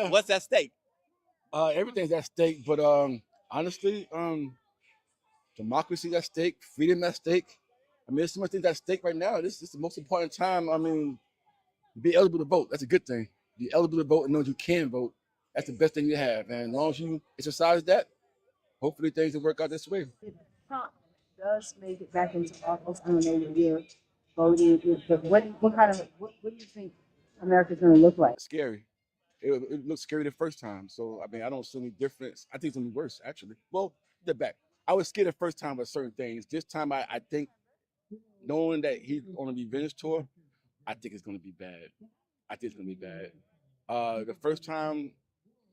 What's at stake? Everything's at stake, but honestly, democracy at stake, freedom at stake. I mean, there's so much things at stake right now. This is the most important time. I mean, be eligible to vote. That's a good thing. Be eligible to vote and know you can vote. That's the best thing you have. And as long as you exercise that, hopefully things will work out this way. If Trump does make it back into office, I don't know what you're voting, but what do you think America's going to look like? Scary. It looked scary the first time. So, I mean, I don't see any difference. I think it's going to be worse, actually. Well, the back. I was scared the first time with certain things. This time, I think knowing that he's on a revenge tour, I think it's going to be bad. I think it's going to be bad. The first time,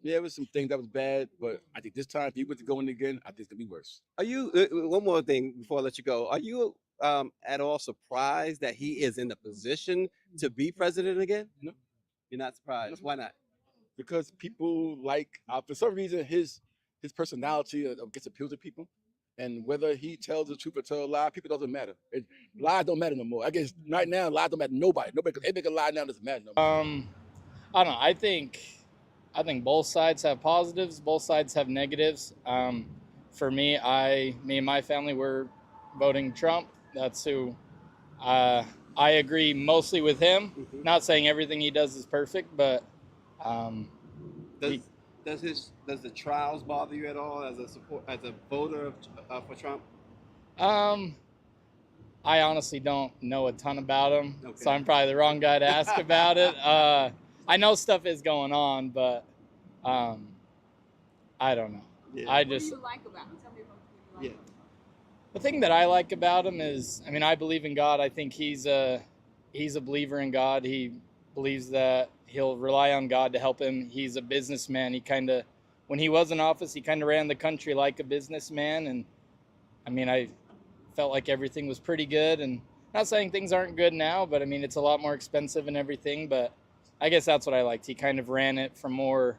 yeah, it was some things that was bad, but I think this time, if he was to go in again, I think it's going to be worse. Are you one more thing before I let you go? Are you at all surprised that he is in the position to be president again? No. You're not surprised. Why not? Because people like, for some reason, his personality gets appeal to people. And whether he tells the truth or tells a lie, people doesn't matter. Lies don't matter no more. I guess right now, lies don't matter to nobody. Nobody, if they make a lie now, doesn't matter no more. I don't know. I think both sides have positives, both sides have negatives. For me, me and my family were voting Trump. That's who. I agree mostly with him. Mm-hmm. Not saying everything he does is perfect, but does the trials bother you at all as a voter for Trump? I honestly don't know a ton about him, Okay. so I'm probably the wrong guy to ask about it. I know stuff is going on, but I don't know. Yeah. I What just do you like about him? Tell me about what you like. Yeah. the thing that I like about him is, I mean, I believe in God. I think he's a believer in God. He believes that he'll rely on God to help him. He's a businessman. When he was in office, he kind of ran the country like a businessman. And I mean, I felt like everything was pretty good. And not saying things aren't good now, but I mean, it's a lot more expensive and everything. But I guess that's what I liked. He kind of ran it from more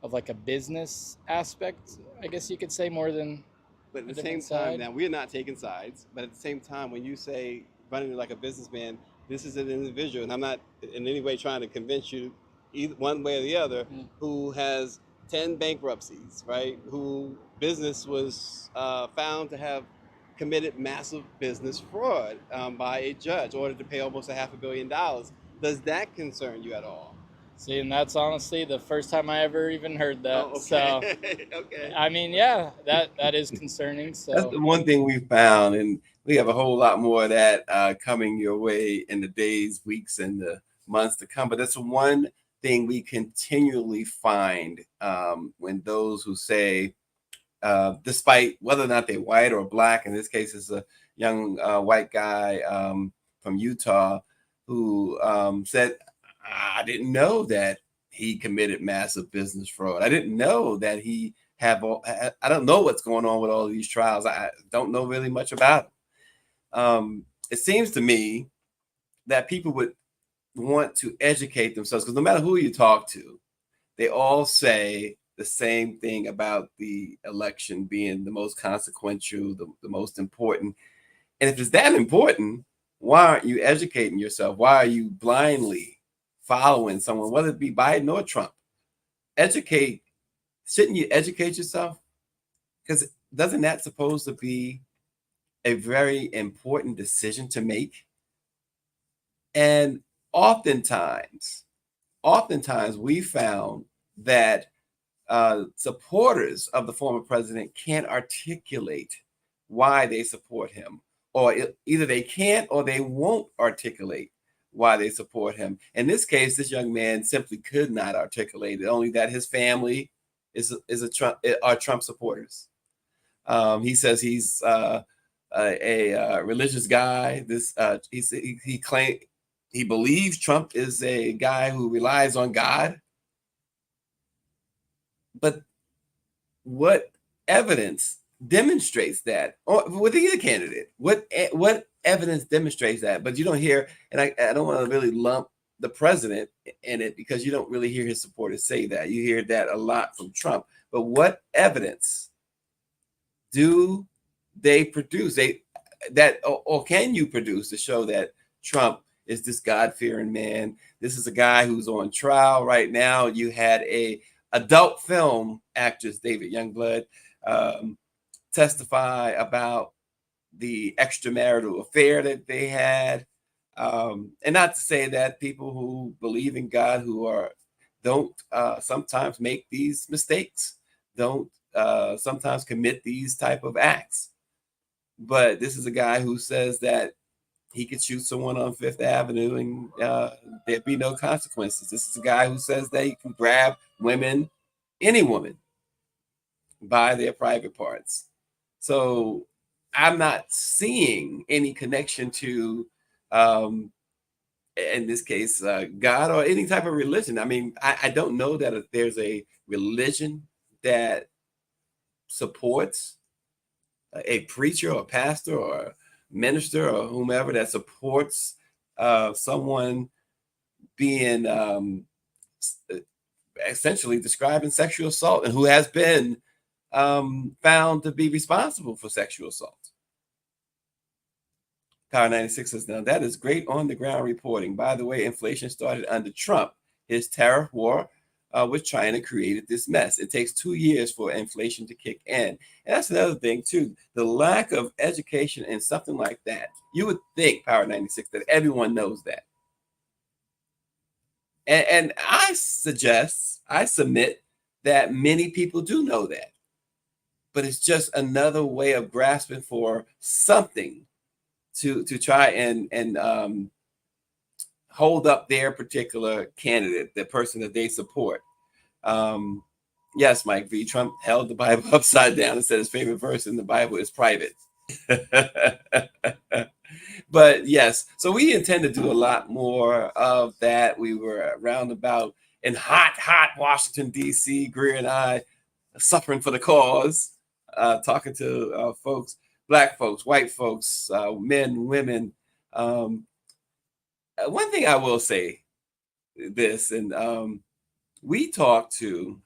of like a business aspect, I guess you could say, more than. But at the same time, now we're not taking sides. But at the same time, when you say running like a businessman, this is an individual, and I'm not in any way trying to convince you, either one way or the other, who has 10 bankruptcies, right? Who business was found to have committed massive business fraud by a judge, ordered to pay almost $500 million. Does that concern you at all? See, and that's honestly the first time I ever even heard that. Oh, okay. So, okay. I mean, yeah, that is concerning. So that's the one thing we found, and we have a whole lot more of that coming your way in the days, weeks, and the months to come. But that's one thing we continually find when those who say, despite whether or not they're white or black, in this case, it's a young white guy from Utah who said, I didn't know that he committed massive business fraud. I didn't know that I don't know what's going on with all these trials. I don't know really much about them. It seems to me that people would want to educate themselves, because no matter who you talk to, they all say the same thing about the election being the most consequential, the most important. And if it's that important, why aren't you educating yourself? Why are you blindly following someone, whether it be Biden or Trump? Shouldn't you educate yourself? Because doesn't that supposed to be a very important decision to make? And oftentimes we found that supporters of the former president can't articulate why they support him, or either they can't or they won't articulate why they support him. In this case, this young man simply could not articulate it, only that his family are Trump supporters. He says he's a religious guy. He believes Trump is a guy who relies on God. But what evidence demonstrates that? Or with either candidate, what evidence demonstrates that? But you don't hear, and I don't want to really lump the president in it, because you don't really hear his supporters say that. You hear that a lot from Trump. But what evidence do they produce? Or can you produce to show that Trump is this God-fearing man. This is a guy who's on trial right now. You had a adult film actress, David Youngblood, testify about the extramarital affair that they had. And not to say that people who believe in God, don't sometimes make these mistakes, don't sometimes commit these type of acts. But this is a guy who says that he could shoot someone on Fifth Avenue and there'd be no consequences. This is a guy who says that he can grab women, any woman, by their private parts. So I'm not seeing any connection to, in this case, God or any type of religion. I mean, I don't know that there's a religion that supports a preacher or pastor or minister or whomever that supports someone being essentially describing sexual assault and who has been found to be responsible for sexual assault. Power 96 says, now that is great on the ground reporting. By the way, inflation started under Trump. His tariff war with China created this mess. It takes 2 years for inflation to kick in. And that's another thing too, the lack of education in something like that. You would think, Power 96, that everyone knows that. And I submit that many people do know that. But it's just another way of grasping for something to try and hold up their particular candidate, the person that they support. Yes, Mike V. Trump held the Bible upside down and said his favorite verse in the Bible is private. But yes, so we intend to do a lot more of that. We were roundabout in hot Washington, D.C., Greer and I, suffering for the cause, talking to folks, Black folks, white folks, men, women. One thing I will say this, and we talked to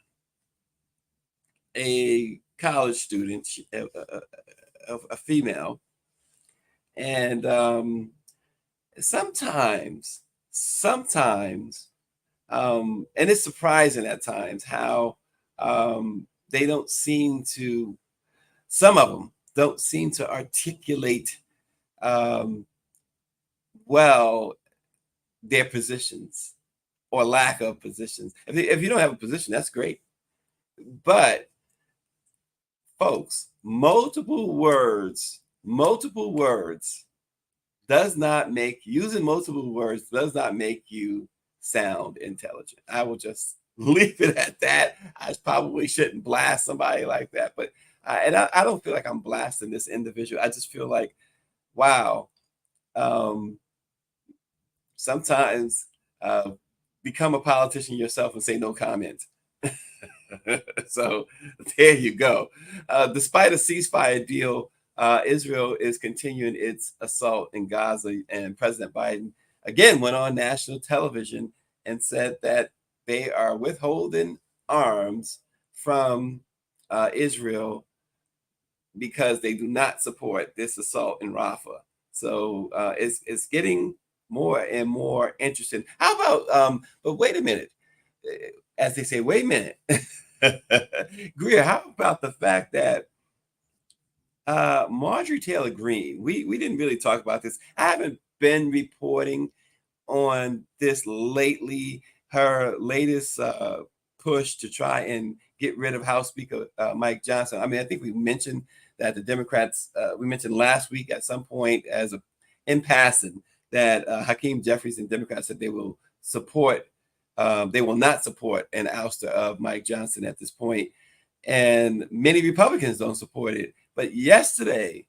a college student, a female, and sometimes, and it's surprising at times how they don't seem to, some of them don't seem to articulate well their positions or lack of positions. If you don't have a position, that's great. But folks, multiple words does not make, using multiple words does not make you sound intelligent. I will just leave it at that. I probably shouldn't blast somebody like that, but I don't feel like I'm blasting this individual. I just feel like, wow, sometimes become a politician yourself and say no comment. So there you go. Despite a ceasefire deal, Israel is continuing its assault in Gaza, and President Biden again went on national television and said that they are withholding arms from Israel because they do not support this assault in Rafah. So it's getting more and more interesting. How about, but wait a minute, as they say, wait a minute. Greer, how about the fact that Marjorie Taylor Greene, we didn't really talk about this. I haven't been reporting on this lately. Her latest push to try and get rid of House Speaker Mike Johnson. I mean, I think we mentioned that the Democrats, we mentioned last week at some point as in passing that Hakeem Jeffries and Democrats said they will support, they will not support an ouster of Mike Johnson at this point. And many Republicans don't support it. But yesterday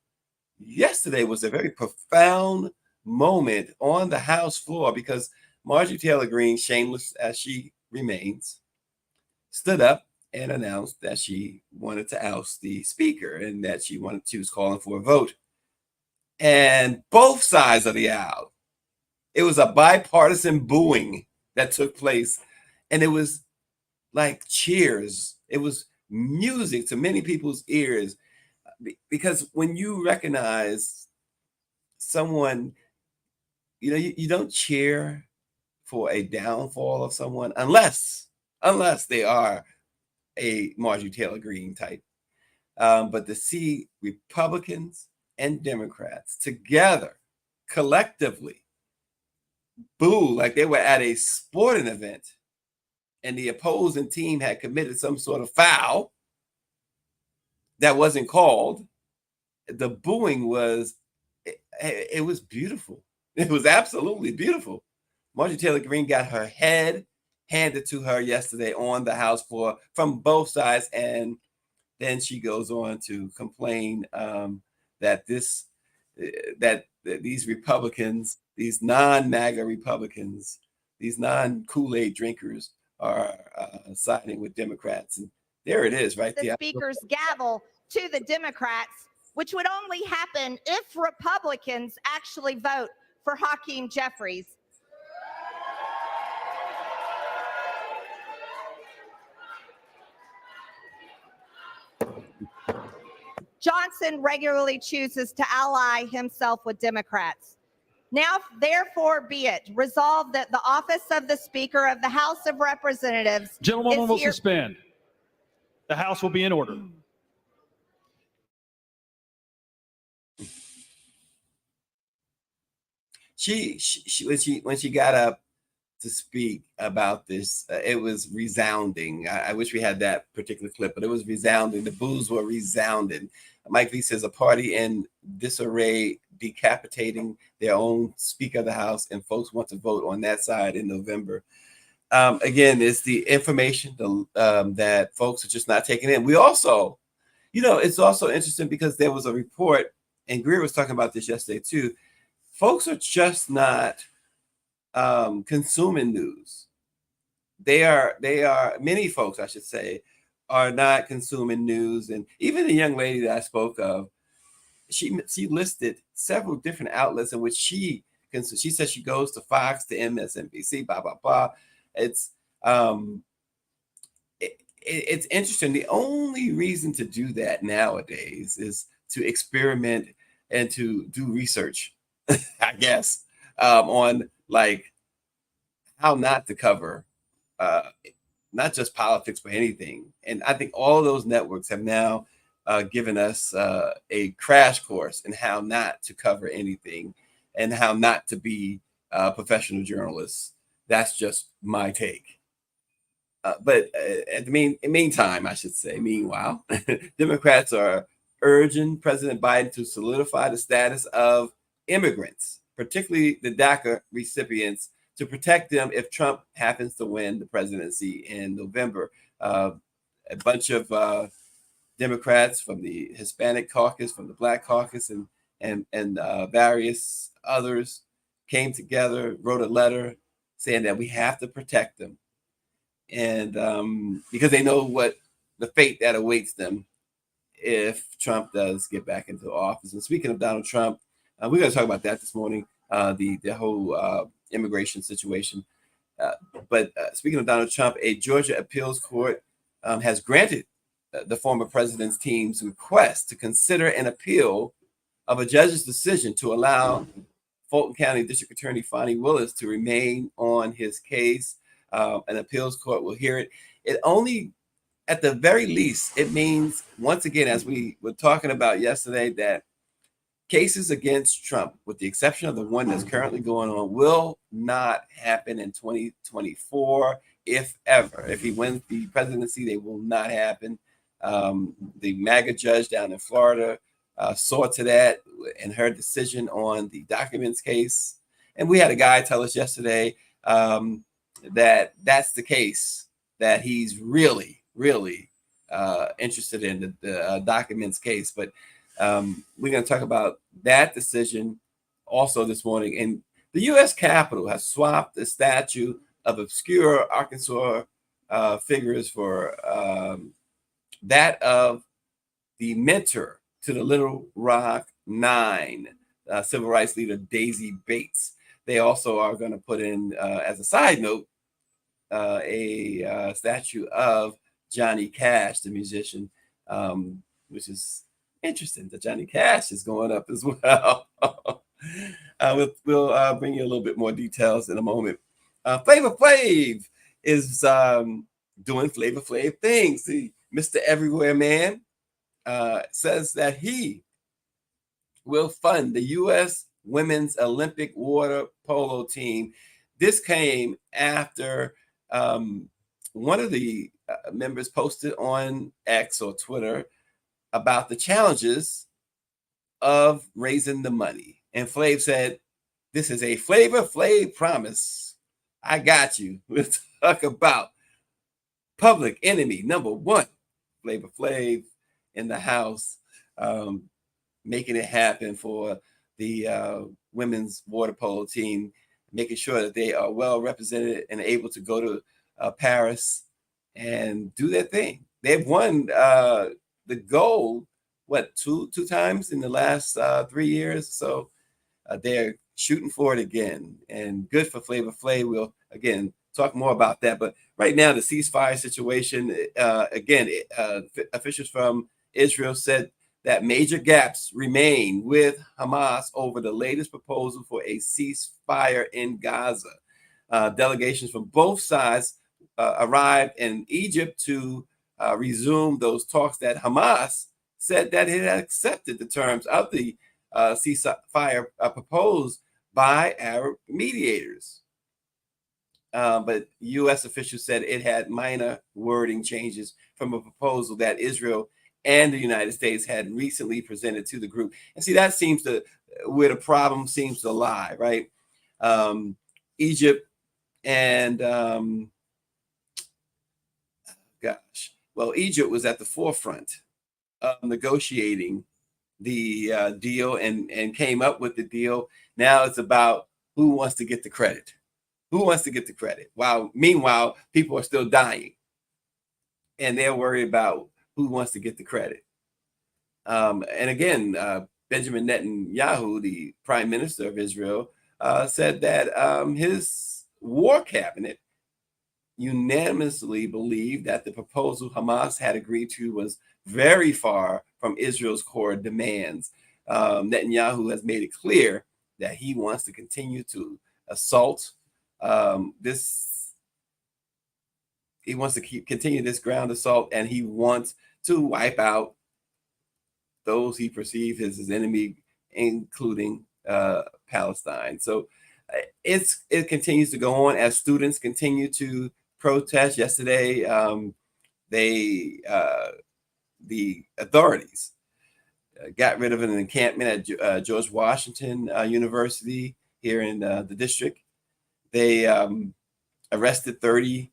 was a very profound moment on the House floor because Marjorie Taylor Greene, shameless as she remains, stood up and announced that she wanted to oust the speaker and that she was calling for a vote. And both sides of the aisle, it was a bipartisan booing that took place. And it was like cheers. It was music to many people's ears. Because when you recognize someone you don't cheer for a downfall of someone unless they are a Marjorie Taylor Greene type. But to see Republicans and Democrats together collectively boo like they were at a sporting event and the opposing team had committed some sort of foul that wasn't called, the booing was, it was beautiful. It was absolutely beautiful. Marjorie Taylor Greene got her head handed to her yesterday on the House floor from both sides, and then she goes on to complain that these Republicans, these non-MAGA Republicans, these non-Kool-Aid drinkers are siding with Democrats. And there it is, right there. The Speaker's gavel to the Democrats, which would only happen if Republicans actually vote for Hakeem Jeffries. Johnson regularly chooses to ally himself with Democrats. Now, therefore, be it resolved that the office of the Speaker of the House of Representatives. Gentlemen will suspend. The House will be in order. When she got up to speak about this, it was resounding. I wish we had that particular clip, but it was resounding. The boos were resounding. Mike V says a party in disarray, decapitating their own Speaker of the House, and folks want to vote on that side in November. Again, it's the information that folks are just not taking in. We also, it's also interesting because there was a report, and Greer was talking about this yesterday too. Folks are just not consuming news. Many folks, I should say, are not consuming news. And even the young lady that I spoke of, she listed several different outlets in which she says she goes to Fox, to MSNBC, blah, blah, blah. It's interesting. The only reason to do that nowadays is to experiment and to do research, I guess, on like how not to cover not just politics, but anything. And I think all of those networks have now given us a crash course in how not to cover anything and how not to be professional journalists. That's just my take. But meantime, I should say, meanwhile, Democrats are urging President Biden to solidify the status of immigrants, particularly the DACA recipients, to protect them if Trump happens to win the presidency in November. A bunch of Democrats from the Hispanic caucus, from the Black caucus, and various others came together, wrote a letter saying that we have to protect them, and because they know what the fate that awaits them if Trump does get back into office. And speaking of Donald Trump, we're going to talk about that this morning, the whole immigration situation. But speaking of Donald Trump, a Georgia appeals court has granted the former president's team's request to consider an appeal of a judge's decision to allow Fulton County District Attorney Fani Willis to remain on his case. An appeals court will hear it. It only, at the very least, it means, once again, as we were talking about yesterday, that cases against Trump, with the exception of the one that's currently going on, will not happen in 2024, if ever. If he wins the presidency, they will not happen. The MAGA judge down in Florida saw to that in her decision on the documents case. And we had a guy tell us yesterday that that's the case, that he's really, really interested in the documents case. But we're going to talk about that decision also this morning. And the U.S. Capitol has swapped the statue of obscure Arkansas figures for that of the mentor to the Little Rock Nine, civil rights leader Daisy Bates. They also are going to put in, as a side note, a statue of Johnny Cash, the musician, which is interesting that Johnny Cash is going up as well. We'll bring you a little bit more details in a moment. Flavor Flav is doing Flavor Flav things. See, Mr. Everywhere Man says that he will fund the U.S. Women's Olympic water polo team. This came after one of the members posted on X or Twitter about the challenges of raising the money. And Flav said, "This is a Flavor Flav promise. I got you." We'll talk about public enemy number one, Flavor Flav in the house, making it happen for the women's water polo team, making sure that they are well represented and able to go to Paris and do their thing. They've won the gold, two times in the last 3 years. So they're shooting for it again, and good for Flavor Flav. We'll again talk more about that. But right now, the ceasefire situation, officials from Israel said that major gaps remain with Hamas over the latest proposal for a ceasefire in Gaza. Delegations from both sides arrived in Egypt to resume those talks. That Hamas said that it had accepted the terms of the ceasefire proposed by Arab mediators. But U.S. officials said it had minor wording changes from a proposal that Israel and the United States had recently presented to the group. And see, that seems to where the problem seems to lie, right? Egypt and Egypt was at the forefront of negotiating the deal and came up with the deal. Now it's about who wants to get the credit. Who wants to get the credit? Meanwhile, people are still dying, and they're worried about who wants to get the credit. And again, Benjamin Netanyahu, the prime minister of Israel, said that his war cabinet unanimously believed that the proposal Hamas had agreed to was very far from Israel's core demands. Netanyahu has made it clear that he wants to continue to assault he wants to continue this ground assault, and he wants to wipe out those he perceives as his enemy, including Palestine. So it continues to go on as students continue to protest. Yesterday, the authorities got rid of an encampment at George Washington University here in the district. They arrested 30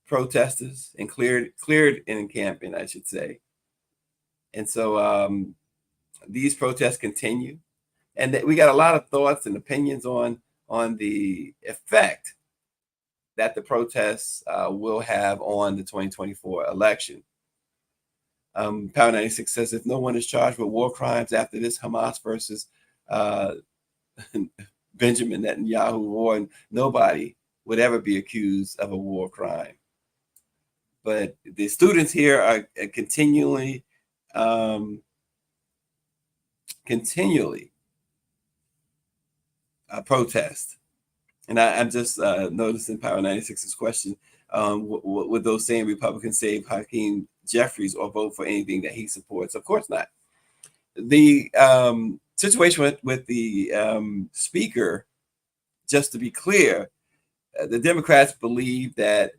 protesters and cleared an encampment, I should say. And so these protests continue, and we got a lot of thoughts and opinions on the effect that the protests will have on the 2024 election. Power 96 says, if no one is charged with war crimes after this Hamas versus Benjamin Netanyahu war, nobody would ever be accused of a war crime. But the students here are continually protest. And I'm just noticing Power 96's question. What would those same Republicans save Hakeem Jeffries or vote for anything that he supports? Of course not. The situation with the speaker, just to be clear, the Democrats believe that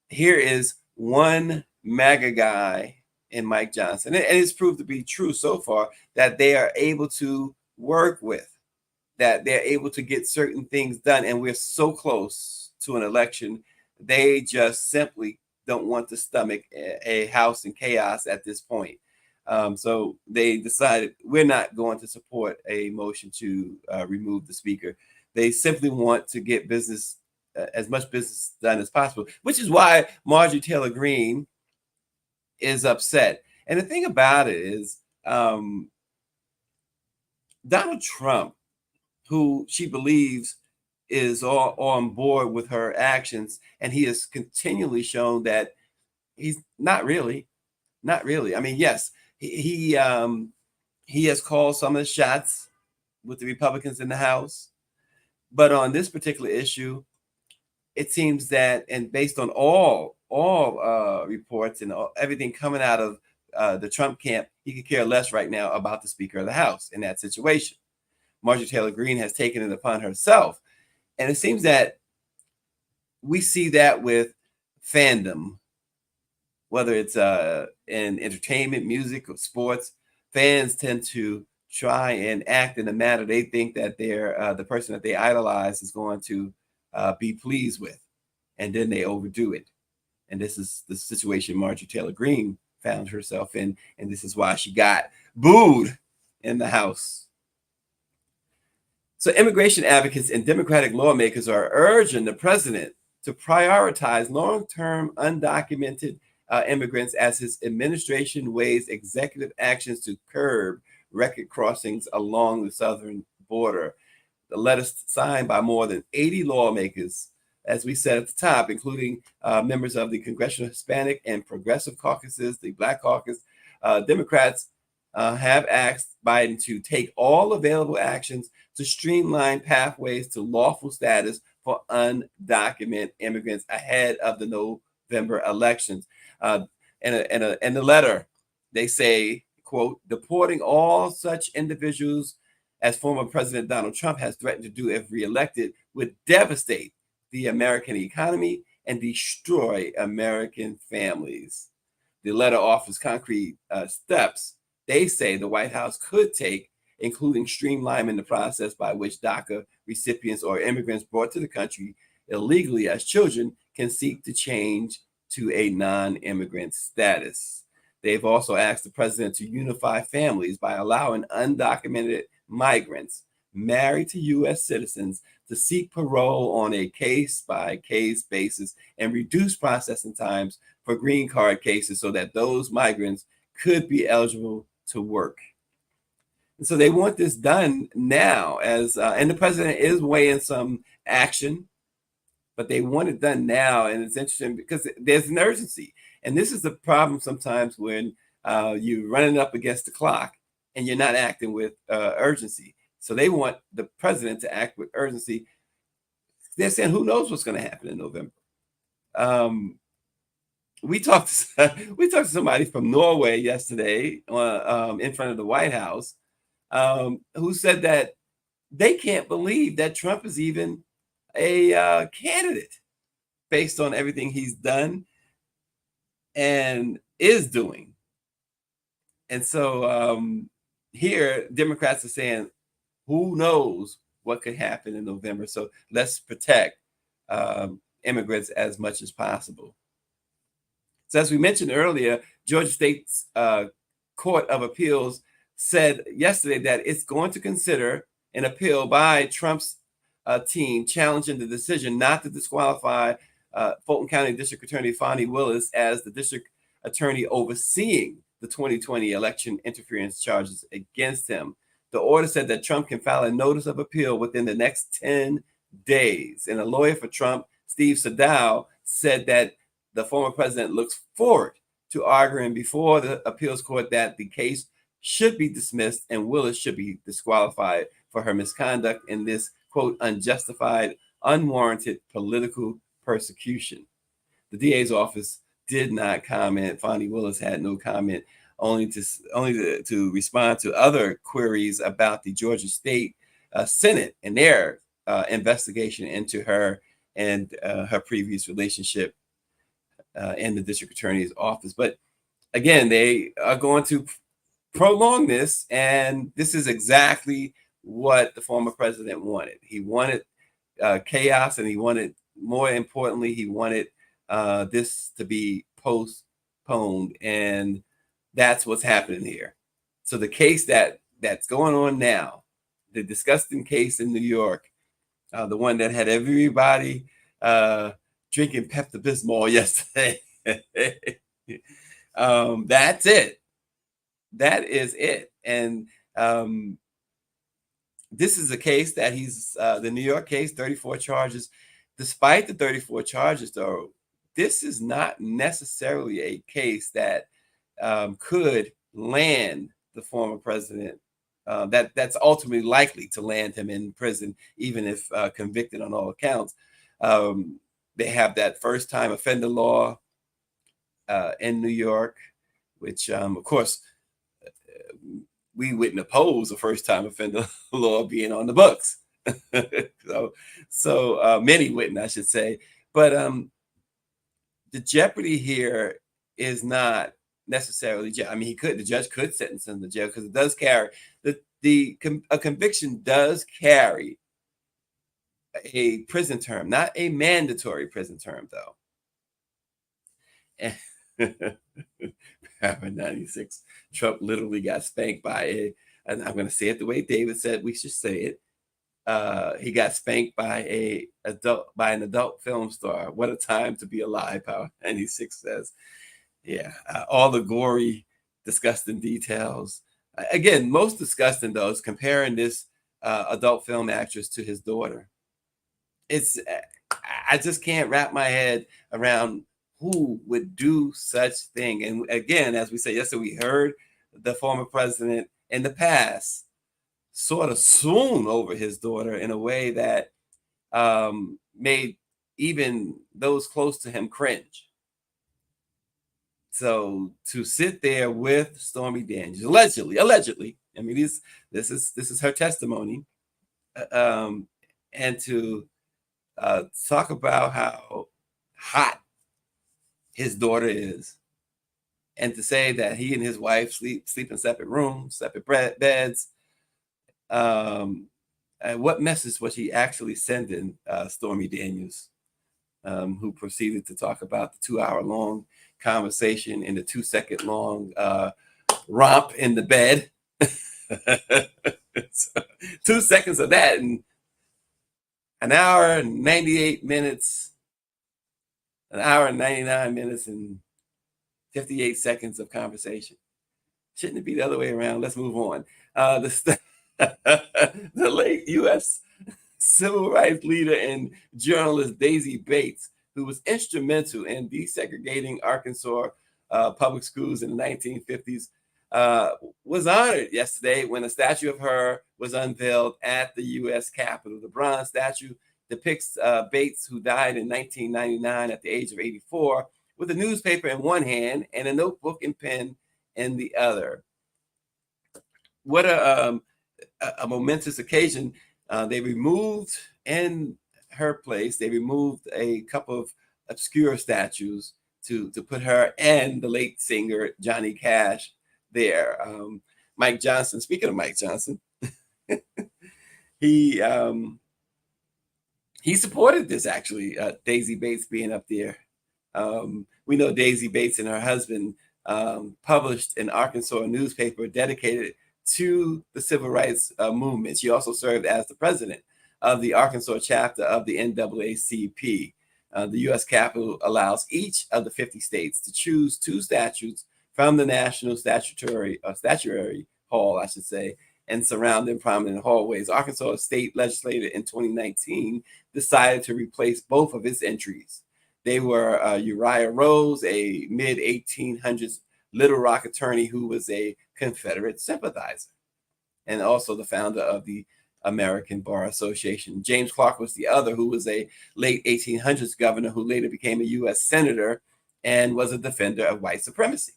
here is one MAGA guy in Mike Johnson, and it's proved to be true so far, that they are able to work with, that they're able to get certain things done, and we're so close to an election. They just simply don't want to stomach a house in chaos at this point. So they decided we're not going to support a motion to remove the speaker. They simply want to get business, as much business done as possible, which is why Marjorie Taylor Greene is upset. And the thing about it is Donald Trump, who she believes is all on board with her actions, and he has continually shown that he's not really. I mean, yes, he has called some of the shots with the Republicans in the House. But on this particular issue, it seems that, and based on all reports and everything coming out of the Trump camp, he could care less right now about the Speaker of the House in that situation. Marjorie Taylor Greene has taken it upon herself. And it seems that we see that with fandom, whether it's in entertainment, music, or sports. Fans tend to try and act in a manner they think that they're the person that they idolize is going to be pleased with, and then they overdo it. And this is the situation Marjorie Taylor Greene found herself in, and this is why she got booed in the House. So immigration advocates and Democratic lawmakers are urging the president to prioritize long-term undocumented immigrants as his administration weighs executive actions to curb record crossings along the southern border. The letter signed by more than 80 lawmakers, as we said at the top, including members of the Congressional Hispanic and Progressive Caucuses, the Black Caucus. Democrats have asked Biden to take all available actions to streamline pathways to lawful status for undocumented immigrants ahead of the November elections. In the letter, they say, quote, deporting all such individuals as former President Donald Trump has threatened to do if reelected would devastate the American economy and destroy American families. The letter offers concrete steps they say the White House could take, including streamlining the process by which DACA recipients or immigrants brought to the country illegally as children can seek to change to a non-immigrant status. They've also asked the president to unify families by allowing undocumented migrants married to U.S. citizens to seek parole on a case-by-case basis and reduce processing times for green card cases so that those migrants could be eligible to work. And so they want this done now, and the president is weighing some action, but they want it done now. And it's interesting because there's an urgency. And this is the problem sometimes when you're running up against the clock and you're not acting with urgency. So they want the president to act with urgency. They're saying, who knows what's going to happen in November? We talked to somebody from Norway yesterday in front of the White House who said that they can't believe that Trump is even a candidate based on everything he's done and is doing. And so here, Democrats are saying, who knows what could happen in November? So let's protect immigrants as much as possible. So as we mentioned earlier, Georgia State's Court of Appeals said yesterday that it's going to consider an appeal by Trump's team challenging the decision not to disqualify Fulton County District Attorney Fani Willis as the district attorney overseeing the 2020 election interference charges against him. The order said that Trump can file a notice of appeal within the next 10 days. And a lawyer for Trump, Steve Sadow, said that the former president looks forward to arguing before the appeals court that the case should be dismissed and Willis should be disqualified for her misconduct in this, quote, unjustified, unwarranted political persecution. The DA's office did not comment. Fani Willis had no comment, only to respond to other queries about the Georgia State Senate and their investigation into her and her previous relationship in the district attorney's office. But again, they are going to prolong this, and this is exactly what the former president wanted. He wanted chaos, and he wanted, more importantly, he wanted this to be postponed, and that's what's happening here. So the case that's going on now, the disgusting case in New York, the one that had everybody drinking Pepto-Bismol yesterday. That's it. That is it. And this is a case that he's the New York case, 34 charges. Despite the 34 charges, though, this is not necessarily a case that could land the former president that's ultimately likely to land him in prison, even if convicted on all accounts. They have that first-time offender law in New York, which, of course, we wouldn't oppose a first-time offender law being on the books. so many wouldn't, I should say. But the jeopardy here is not necessarily, I mean, the judge could sentence him to jail because it does carry, a conviction does carry a prison term, not a mandatory prison term, though. And 96, Trump literally got spanked by and I'm going to say it the way David said we should say it. He got spanked by an adult film star. What a time to be alive, Power 96 says. Yeah, all the gory, disgusting details. Again, most disgusting, though, is comparing this adult film actress to his daughter. I just can't wrap my head around who would do such thing. And again, as we said yesterday, we heard the former president in the past sort of swoon over his daughter in a way that made even those close to him cringe. So to sit there with Stormy Daniels, allegedly, I mean, this is her testimony, and to talk about how hot his daughter is, and to say that he and his wife sleep in separate rooms, separate beds. And what message was he actually sending Stormy Daniels, who proceeded to talk about the 2-hour-long conversation and the 2-second-long romp in the bed? So, 2 seconds of that and an hour and 98 minutes, an hour and 99 minutes and 58 seconds of conversation. Shouldn't it be the other way around? Let's move on. The late U.S. civil rights leader and journalist Daisy Bates, who was instrumental in desegregating Arkansas public schools in the 1950s, was honored yesterday when a statue of her was unveiled at the U.S. Capitol. The bronze statue depicts Bates, who died in 1999 at the age of 84, with a newspaper in one hand and a notebook and pen in the other. What a momentous occasion. They removed in her place, they removed a couple of obscure statues to put her and the late singer Johnny Cash there. Mike Johnson, speaking of Mike Johnson, he supported this, actually, Daisy Bates being up there. We know Daisy Bates and her husband published an Arkansas newspaper dedicated to the civil rights movement. She also served as the president of the Arkansas chapter of the NAACP. The U.S. Capitol allows each of the 50 states to choose 2 statues from the National Statuary Hall, I should say, and surrounding prominent hallways. Arkansas state legislature in 2019 decided to replace both of its entries. They were Uriah Rose, a mid-1800s Little Rock attorney who was a Confederate sympathizer, and also the founder of the American Bar Association. James Clark was the other, who was a late 1800s governor who later became a U.S. senator and was a defender of white supremacy.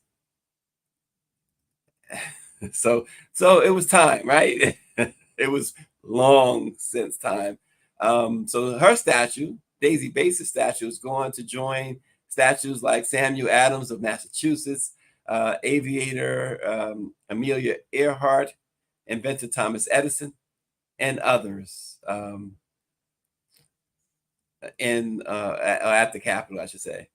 So it was time, right? It was long since time. So her statue, Daisy Bates' statue, is going to join statues like Samuel Adams of Massachusetts, aviator Amelia Earhart, inventor Thomas Edison, and others at the Capitol, I should say.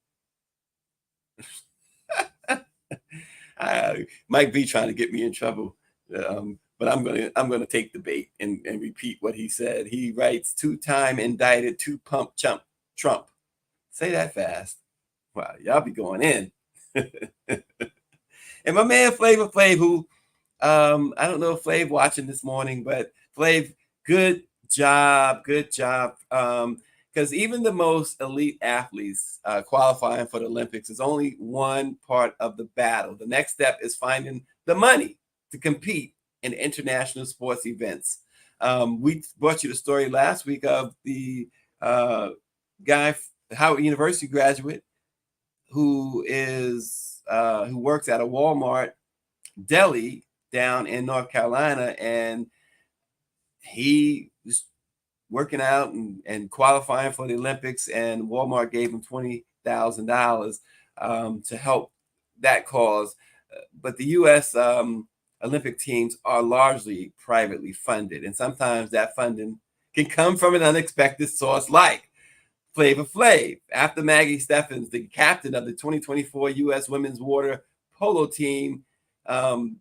Mike B trying to get me in trouble, but I'm gonna take the bait and repeat what he said. He writes, 2-time indicted, 2-pump chump Trump. Say that fast. Wow, y'all be going in. And my man Flav, who I don't know if Flav watching this morning, but Flav, good job. Because even the most elite athletes qualifying for the Olympics is only one part of the battle. The next step is finding the money to compete and international sports events. We brought you the story last week of the guy, Howard University graduate, who works at a Walmart deli down in North Carolina, and he was working out and qualifying for the Olympics, and Walmart gave him $20,000 to help that cause. But the U.S. Olympic teams are largely privately funded, and sometimes that funding can come from an unexpected source, like Flavor Flav. After Maggie Steffens, the captain of the 2024 U.S. women's water polo team, tweeted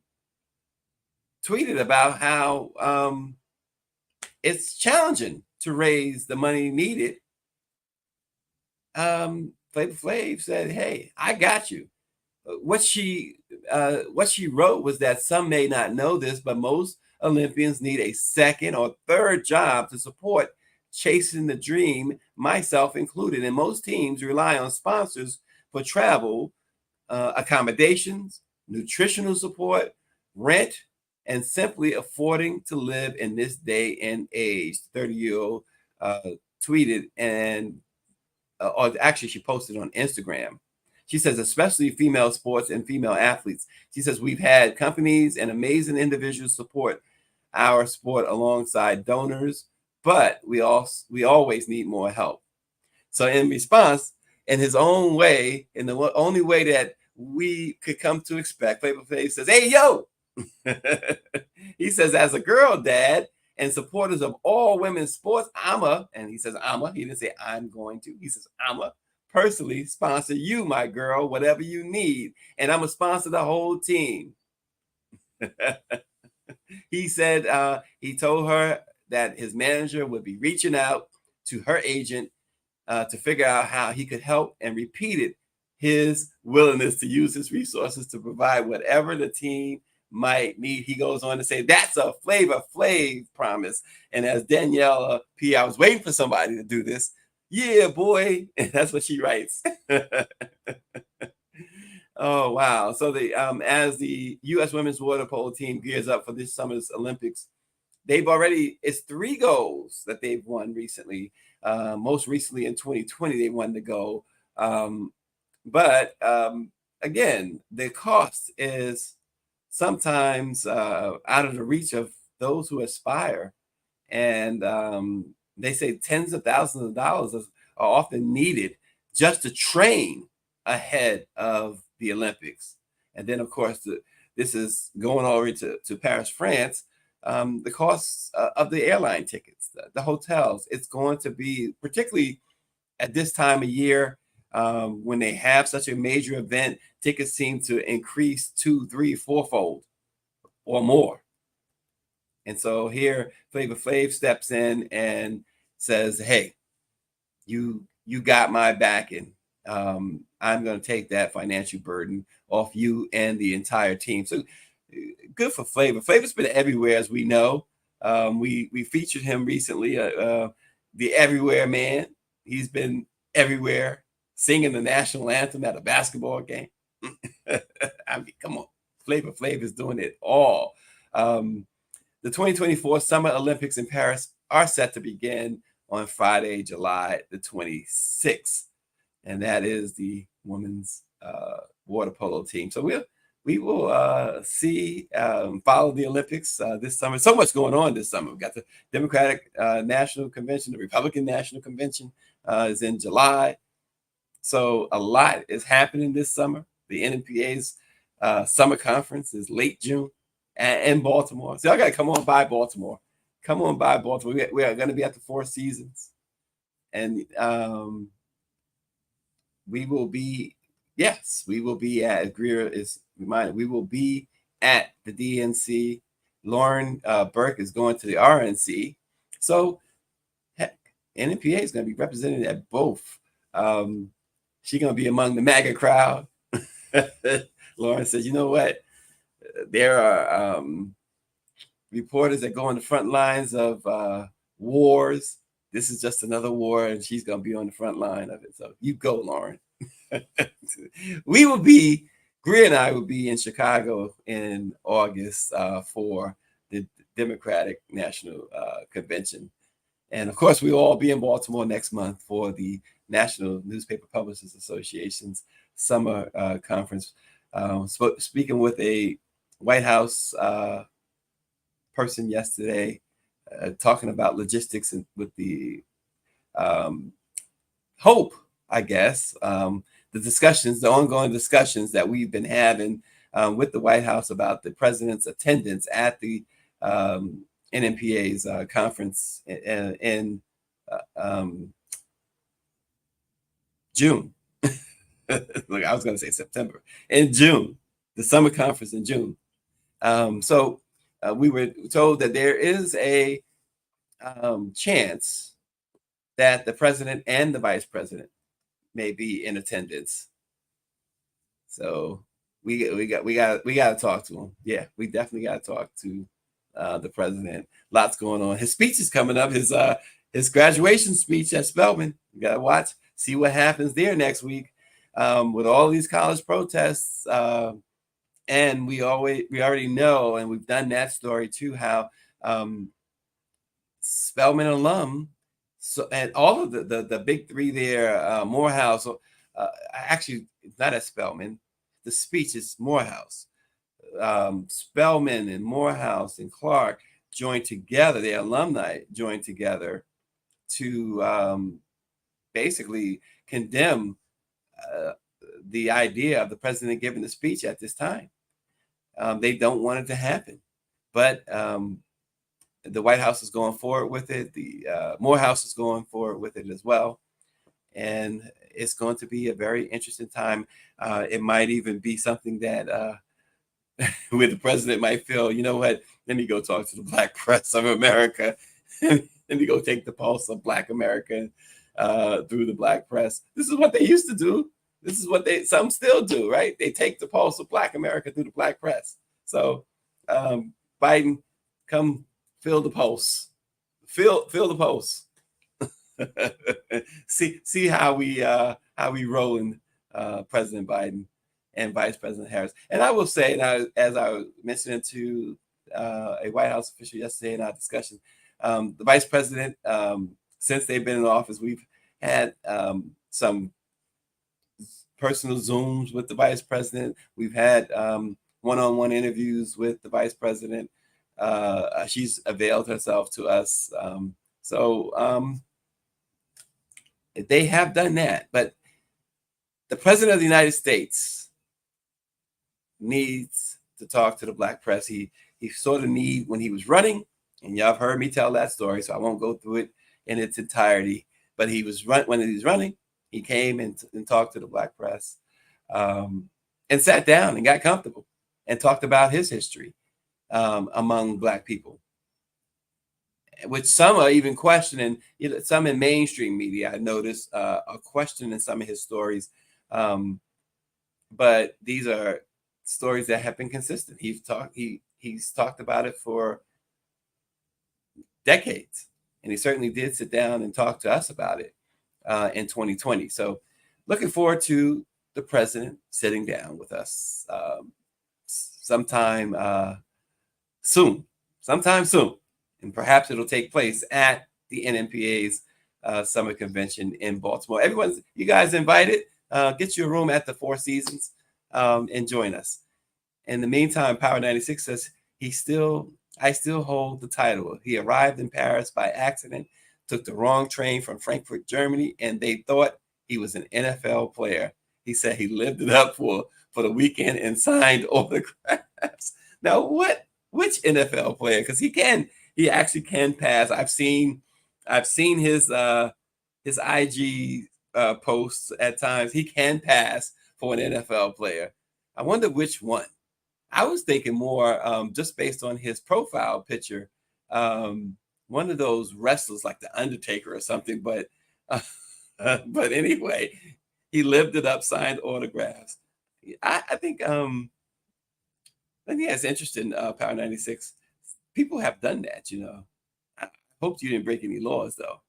about how it's challenging to raise the money needed. Flavor Flav said, "Hey, I got you." What she wrote was that some may not know this, but most Olympians need a second or third job to support chasing the dream, myself included. And most teams rely on sponsors for travel, accommodations, nutritional support, rent, and simply affording to live in this day and age. 30-year-old tweeted, and or actually she posted on Instagram. She says, especially female sports and female athletes. She says, we've had companies and amazing individuals support our sport alongside donors, but we always need more help. So in response, in his own way, in the only way that we could come to expect, Flavor Flav says, "Hey, yo," he says, "as a girl dad and supporters of all women's sports, and he says, he didn't say I'm going to, he says, personally sponsor you, my girl, whatever you need. And I'm going to sponsor the whole team." He said he told her that his manager would be reaching out to her agent to figure out how he could help, and repeated his willingness to use his resources to provide whatever the team might need. He goes on to say, "That's a Flavor Flav promise." And as Daniela P., I was waiting for somebody to do this. "Yeah, boy." That's what she writes. Oh, wow. So as the U.S. women's water polo team gears up for this summer's Olympics, it's 3 golds that they've won recently. Most recently in 2020, they won the gold. But again, the cost is sometimes out of the reach of those who aspire. And they say tens of thousands of dollars are often needed just to train ahead of the Olympics. And then, of course, this is going all the way to Paris, France. The costs of the airline tickets, the hotels, it's going to be, particularly at this time of year, when they have such a major event, tickets seem to increase 2, 3, 4-fold or more. And so here, Flavor Flav steps in and says, "Hey, you got my backing. I'm going to take that financial burden off you and the entire team." So good for Flavor. Flavor's been everywhere, as we know. We featured him recently, the Everywhere Man. He's been everywhere, singing the national anthem at a basketball game. I mean, come on. Flavor Flav is doing it all. The 2024 Summer Olympics in Paris are set to begin on Friday, July the 26th. And that is the women's water polo team. So we will follow the Olympics this summer. So much going on this summer. We've got the Democratic National Convention, the Republican National Convention is in July. So a lot is happening this summer. The NNPA's summer conference is late June in Baltimore. So I got to come on by Baltimore. Come on by Baltimore. We are going to be at the Four Seasons. And we will be at, Greer is reminded, we will be at the DNC. Lauren Burke is going to the RNC. So heck, NNPA is going to be represented at both. She's going to be among the MAGA crowd. Lauren says, "You know what? There are reporters that go on the front lines of wars. This is just another war, and she's going to be on the front line of it. So you go, Lauren." Greer and I will be in Chicago in August for Democratic National Convention. And of course, we will all be in Baltimore next month for the National Newspaper Publishers Association's summer conference. Speaking with a White House person yesterday, talking about logistics and with the hope, I guess, the ongoing discussions that we've been having with the White House about the president's attendance at the NNPA's conference in June. Look, I was going to say September. In June, the summer conference in June. So we were told that there is a chance that the president and the vice president may be in attendance. So we got to talk to him. Yeah, we definitely got to talk to the president. Lots going on. His speech is coming up. His graduation speech at Spelman. You got to watch, see what happens there next week with all these college protests. And we already know, and we've done that story too, how Spelman alum, and all of the big three there, Morehouse, actually not at Spelman, the speech is Morehouse. Spelman and Morehouse and Clark joined together, the alumni joined together to basically condemn the idea of the president giving the speech at this time. They don't want it to happen, but the White House is going forward with it. The Morehouse is going forward with it as well. And it's going to be a very interesting time. It might even be something that where the president might feel, you know what, let me go talk to the Black press of America. Let me go take the pulse of Black America through the Black press. This is what they used to do. This is what some still do, right? They take the pulse of Black America through the Black press. So Biden, come feel the pulse. Feel the pulse. see how we rolling, President Biden and Vice President Harris. And I will say, now, as I was mentioning to a White House official yesterday in our discussion, the Vice President, since they've been in office, we've had some personal Zooms with the Vice President. We've had one-on-one interviews with the Vice President. She's availed herself to us. So they have done that. But the President of the United States needs to talk to the Black press. He sort of when he was running, and y'all have heard me tell that story, so I won't go through it in its entirety. But when he was running, he came and talked to the Black press, and sat down and got comfortable and talked about his history among Black people, which some are even questioning. Some in mainstream media, I noticed, are questioning some of his stories. But these are stories that have been consistent. He's talked about it for decades, and he certainly did sit down and talk to us about it in 2020. So looking forward to the president sitting down with us sometime soon, and perhaps it'll take place at the NNPA's summer convention in Baltimore. You guys invited. Get you a room at the Four Seasons and join us. In the meantime, Power 96 says I still hold the title. He arrived in Paris by accident, took the wrong train from Frankfurt, Germany, and they thought he was an NFL player. He said he lived it up for the weekend and signed autographs. Now, which NFL player? Because he actually can pass. I've seen his IG posts at times. He can pass for an NFL player. I wonder which one. I was thinking more just based on his profile picture, one of those wrestlers like the Undertaker or something. But anyway, he lived it up, signed autographs. I think it's interesting. Power 96. People have done that, I hope you didn't break any laws, though.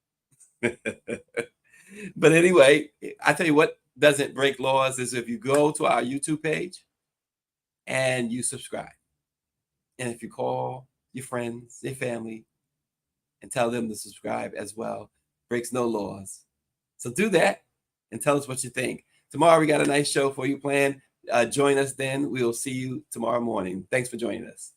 But anyway, I tell you what doesn't break laws is if you go to our YouTube page and you subscribe. And if you call your friends, your family, and tell them to subscribe as well. Breaks no laws. So do that and tell us what you think. Tomorrow we got a nice show for you planned. Join us then. We will see you tomorrow morning. Thanks for joining us.